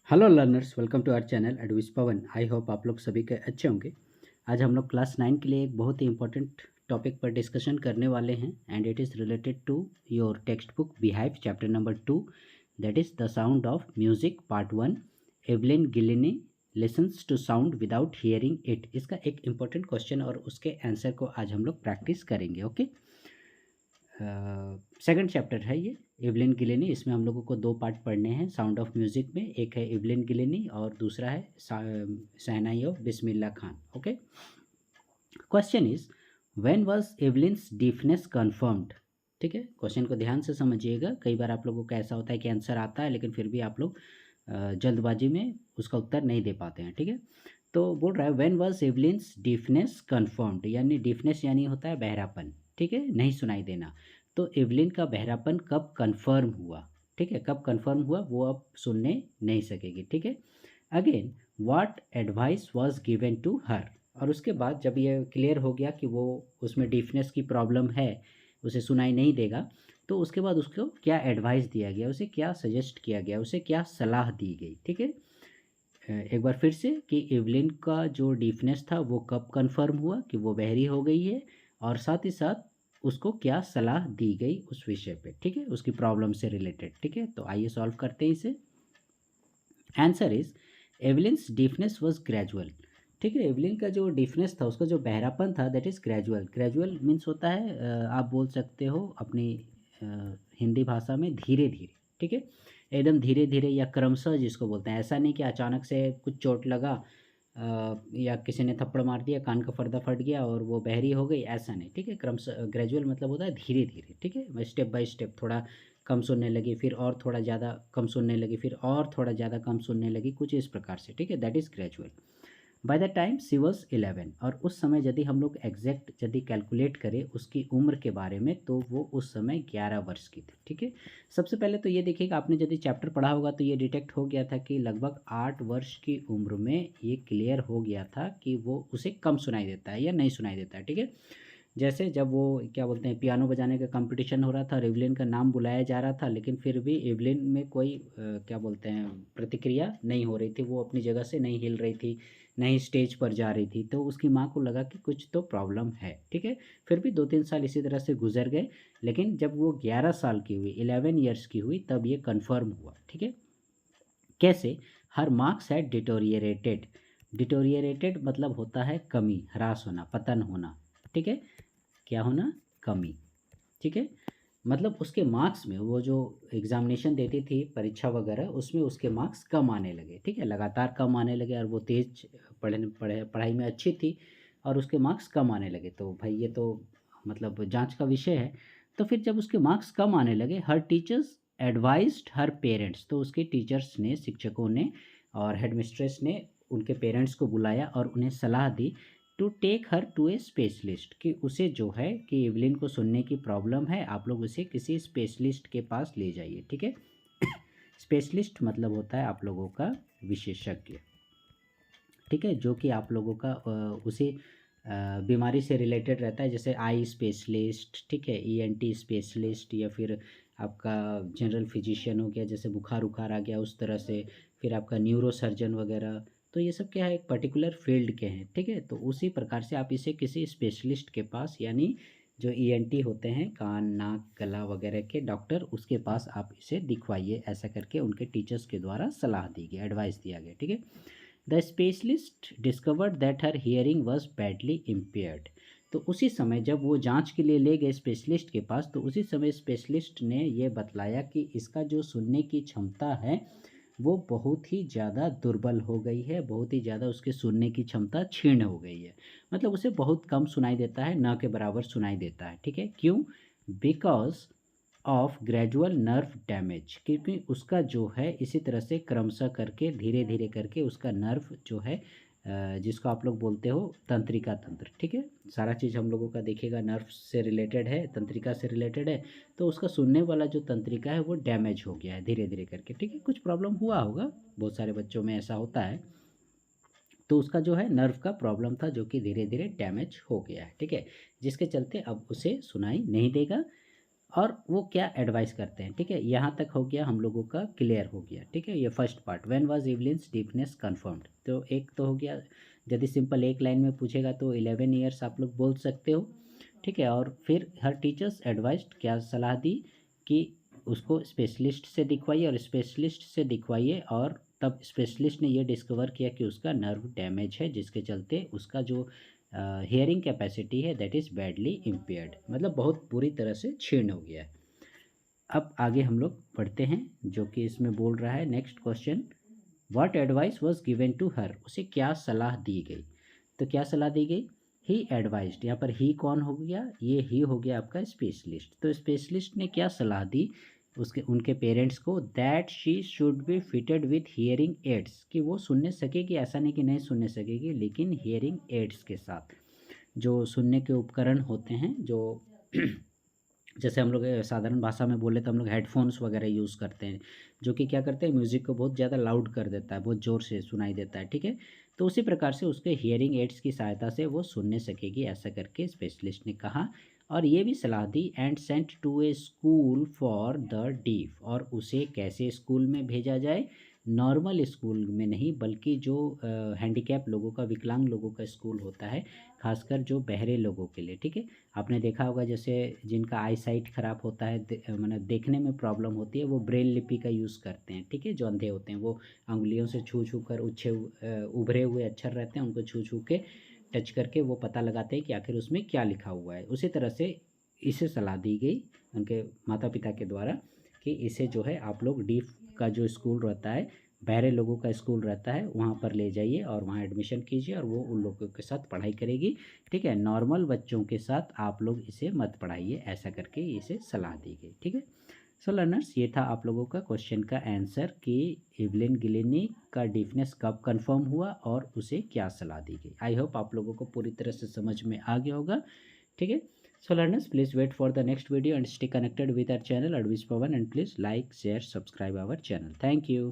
Hello learners, welcome to our channel advice Pawan. I hope आप लोग सभी के अच्छे होंगे। आज हम लोग क्लास 9 के लिए एक बहुत ही इंपॉर्टेंट टॉपिक पर डिस्कशन करने वाले हैं and it is related to your text book beehive chapter number 2, that is the sound of music part 1। Evelyn Glennie listens to sound without hearing it. इसका एक इम्पॉर्टेंट क्वेश्चन और उसके answer को आज हम लोग प्रैक्टिस करेंगे। ओके, सेकंड चैप्टर है ये एवलिन गिलेनी। इसमें हम लोगों को दो पार्ट पढ़ने हैं साउंड ऑफ म्यूजिक में। एक है एवलिन गिलेनी और दूसरा है shehnai of Bismillah Khan. Okay, question is when was Evelyn's deafness confirmed. ठीक है, क्वेश्चन को ध्यान से समझिएगा। कई बार आप लोगों का ऐसा होता है कि आंसर आता है लेकिन फिर भी आप लोग जल्दबाजी में उसका उत्तर नहीं दे पाते हैं। ठीक है, तो बोल रहा है when was Evelyn's deafness confirmed, यानी डीफनेस यानी होता है बहरापन। ठीक है, नहीं सुनाई देना। तो एवलिन का बहरापन कब कन्फर्म हुआ। ठीक है, कब कन्फर्म हुआ वो अब सुनने नहीं सकेगी। ठीक है, again what advice was given to her. और उसके बाद जब ये क्लियर हो गया कि वो उसमें डीफनेस की प्रॉब्लम है, उसे सुनाई नहीं देगा, तो उसके बाद उसको क्या एडवाइस दिया गया, उसे क्या सजेस्ट किया गया, उसे क्या सलाह दी गई। ठीक है, एक बार फिर से कि एवलिन का जो डीफनेस था वो कब कंफर्म हुआ कि वो बहरी हो गई है, और साथ ही साथ उसको क्या सलाह दी गई उस विषय पे। ठीक है, उसकी प्रॉब्लम से रिलेटेड। ठीक है, तो आइए सॉल्व करते हैं इसे। Answer is Evelyn's deafness was gradual. ठीक है, एवलिन का जो डीफनेस था, उसका जो बहरापन था, that is gradual. Gradual means होता है आप बोल सकते हो अपनी हिंदी भाषा में धीरे धीरे। ठीक है, एकदम धीरे धीरे या क्रमशः जिसको बोलते हैं। ऐसा नहीं कि अचानक से कुछ चोट लगा या किसी ने थप्पड़ मार दिया, कान का पर्दा फट गया और वो बहरी हो गई, ऐसा नहीं। ठीक है, क्रमशः ग्रेजुअल मतलब होता है धीरे धीरे। ठीक है, स्टेप बाय स्टेप, थोड़ा कम सुनने लगी, फिर और थोड़ा ज़्यादा कम सुनने लगी, फिर और थोड़ा ज़्यादा कम सुनने लगी, कुछ इस प्रकार से। ठीक है, that is gradual. By the time she was 11, और उस समय यदि हम लोग एग्जैक्ट यदि कैलकुलेट करें उसकी उम्र के बारे में, तो वो उस समय 11 वर्ष की थी। ठीक है, सबसे पहले तो ये देखिएगा, आपने यदि चैप्टर पढ़ा होगा तो ये डिटेक्ट हो गया था कि लगभग 8 वर्ष की उम्र में ये क्लियर हो गया था कि वो उसे कम सुनाई देता है या नहीं सुनाई देता है। ठीक है, जैसे जब वो क्या बोलते हैं पियानो बजाने का कंपटीशन हो रहा था और एवलिन का नाम बुलाया जा रहा था, लेकिन फिर भी एवलिन में कोई क्या बोलते हैं प्रतिक्रिया नहीं हो रही थी, वो अपनी जगह से नहीं हिल रही थी, नहीं स्टेज पर जा रही थी। तो उसकी माँ को लगा कि कुछ तो प्रॉब्लम है। ठीक है, फिर भी 2-3 साल इसी तरह से गुजर गए, लेकिन जब वो 11 साल की हुई, 11 ईयर्स की हुई, तब ये कन्फर्म हुआ। ठीक है, कैसे? हर मार्क्स है डिटोरिएटेड। डिटोरिएटेड मतलब होता है कमी, ह्रास होना, पतन होना। ठीक है, क्या होना? कमी। ठीक है, मतलब उसके मार्क्स में, वो जो एग्जामिनेशन देती थी परीक्षा वगैरह, उसमें उसके मार्क्स कम आने लगे। ठीक है, लगातार कम आने लगे, और वो तेज पढ़ाई में अच्छी थी और उसके मार्क्स कम आने लगे। तो भाई ये तो मतलब जांच का विषय है। तो फिर जब उसके मार्क्स कम आने लगे, हर टीचर्स एडवाइज्ड हर पेरेंट्स, तो उसके टीचर्स ने, शिक्षकों ने और हेडमिस्ट्रेस ने उनके पेरेंट्स को बुलाया और उन्हें सलाह दी to take her to a specialist, कि उसे जो है कि एवलिन को सुनने की प्रॉब्लम है, आप लोग उसे किसी स्पेशलिस्ट के पास ले जाइए। ठीक है, स्पेशलिस्ट मतलब होता है आप लोगों का विशेषज्ञ। ठीक है, जो कि आप लोगों का उसे बीमारी से रिलेटेड रहता है, जैसे आई स्पेशलिस्ट, ठीक है, ईएनटी स्पेशलिस्ट, या फिर आपका जनरल फिजिशियन हो गया, जैसे बुखार उखार आ गया उस तरह से, फिर आपका न्यूरो सर्जन वगैरह। तो ये सब क्या है, एक पर्टिकुलर फील्ड के हैं। ठीक है, तो उसी प्रकार से आप इसे किसी स्पेशलिस्ट के पास, यानी जो ईएनटी होते हैं, कान नाक गला वगैरह के डॉक्टर, उसके पास आप इसे दिखवाइए, ऐसा करके उनके टीचर्स के द्वारा सलाह दी गई, एडवाइस दिया गया। ठीक है, the specialist discovered that her hearing was badly impaired. तो उसी समय जब वो जांच के लिए ले गए स्पेशलिस्ट के पास, तो उसी समय स्पेशलिस्ट ने ये बतलाया कि इसका जो सुनने की क्षमता है वो बहुत ही ज़्यादा दुर्बल हो गई है, बहुत ही ज़्यादा उसके सुनने की क्षमता क्षीण हो गई है। मतलब उसे बहुत कम सुनाई देता है, न के बराबर सुनाई देता है। ठीक है, क्यों? Because of gradual nerve damage, क्योंकि उसका जो है इसी तरह से क्रमशः करके, धीरे धीरे करके उसका नर्व जो है जिसको आप लोग बोलते हो तंत्रिका तंत्र। ठीक है, सारा चीज़ हम लोगों का देखिएगा नर्व से रिलेटेड है, तंत्रिका से रिलेटेड है। तो उसका सुनने वाला जो तंत्रिका है वो डैमेज हो गया है धीरे धीरे करके। ठीक है, कुछ प्रॉब्लम हुआ होगा, बहुत सारे बच्चों में ऐसा होता है। तो उसका जो है नर्व का प्रॉब्लम था, जो कि धीरे धीरे डैमेज हो गया है। ठीक है, जिसके चलते अब उसे सुनाई नहीं देगा। और वो क्या एडवाइस करते हैं, ठीक है। यहाँ तक हो गया, हम लोगों का क्लियर हो गया, ठीक है। ये first part, when was Evelyn's deafness confirmed, तो एक तो हो गया। यदि सिंपल एक लाइन में पूछेगा तो 11 ईयर्स आप लोग बोल सकते हो, ठीक है। और फिर हर टीचर्स एडवाइस्ड, क्या सलाह दी कि उसको स्पेशलिस्ट से दिखवाइए, और स्पेशलिस्ट से दिखवाइए, और तब स्पेशलिस्ट ने ये डिस्कवर किया कि उसका नर्व डैमेज है, जिसके चलते उसका जो हेयरिंग कैपेसिटी है दैट इज़ बैडली इम्पेयर्ड, मतलब बहुत बुरी तरह से क्षीण हो गया है। अब आगे हम लोग पढ़ते हैं, जो कि इसमें बोल रहा है next question, what advice was given to her, उसे क्या सलाह दी गई। तो क्या सलाह दी गई, ही एडवाइज्ड, यहाँ पर ही कौन हो गया, ये ही हो गया आपका स्पेशलिस्ट। तो स्पेशलिस्ट ने क्या सलाह दी उसके उनके पेरेंट्स को, that she should be fitted with hearing aids, कि वो सुनने सकेगी, ऐसा नहीं कि नहीं सुनने सकेगी, लेकिन हियरिंग एड्स के साथ, जो सुनने के उपकरण होते हैं, जो जैसे हम लोग साधारण भाषा में बोले तो हम लोग हेडफोन्स वगैरह यूज़ करते हैं, जो कि क्या करते हैं, म्यूज़िक को बहुत ज़्यादा लाउड कर देता है, बहुत ज़ोर से सुनाई देता है, ठीक है। तो उसी प्रकार से उसके हियरिंग एड्स की सहायता से वो सुनने सकेगी, ऐसा करके स्पेशलिस्ट ने कहा। और ये भी सलाह दी, and sent to a school for the deaf, और उसे कैसे स्कूल में भेजा जाए, नॉर्मल स्कूल में नहीं, बल्कि जो हैंडीकैप लोगों का, विकलांग लोगों का स्कूल होता है, खासकर जो बहरे लोगों के लिए, ठीक है। आपने देखा होगा जैसे जिनका आई साइट ख़राब होता है, मतलब देखने में प्रॉब्लम होती है, वो ब्रेल लिपि का यूज़ करते हैं, ठीक है। जो अंधे होते हैं वो अंगुलियों से छू छू कर उभरे हुए अक्षर रहते हैं, उनको छू छू के टच करके वो पता लगाते हैं कि आखिर उसमें क्या लिखा हुआ है। उसी तरह से इसे सलाह दी गई उनके माता पिता के द्वारा कि इसे जो है आप लोग डीफ का जो स्कूल रहता है, बहरे लोगों का स्कूल रहता है, वहाँ पर ले जाइए और वहाँ एडमिशन कीजिए, और वो उन लोगों के साथ पढ़ाई करेगी, ठीक है। नॉर्मल बच्चों के साथ आप लोग इसे मत पढ़ाइए, ऐसा करके इसे सलाह दी गई, ठीक है। सो लर्नर्स, ये था आप लोगों का क्वेश्चन का आंसर कि इवलिन गिलेनी का डीफनेस कब कंफर्म हुआ और उसे क्या सलाह दी गई। आई होप आप लोगों को पूरी तरह से समझ में आ गया होगा, ठीक है। So learners, please wait for the next video and stay connected with our channel Adviz Pawan, and please like, share, subscribe our channel. Thank you.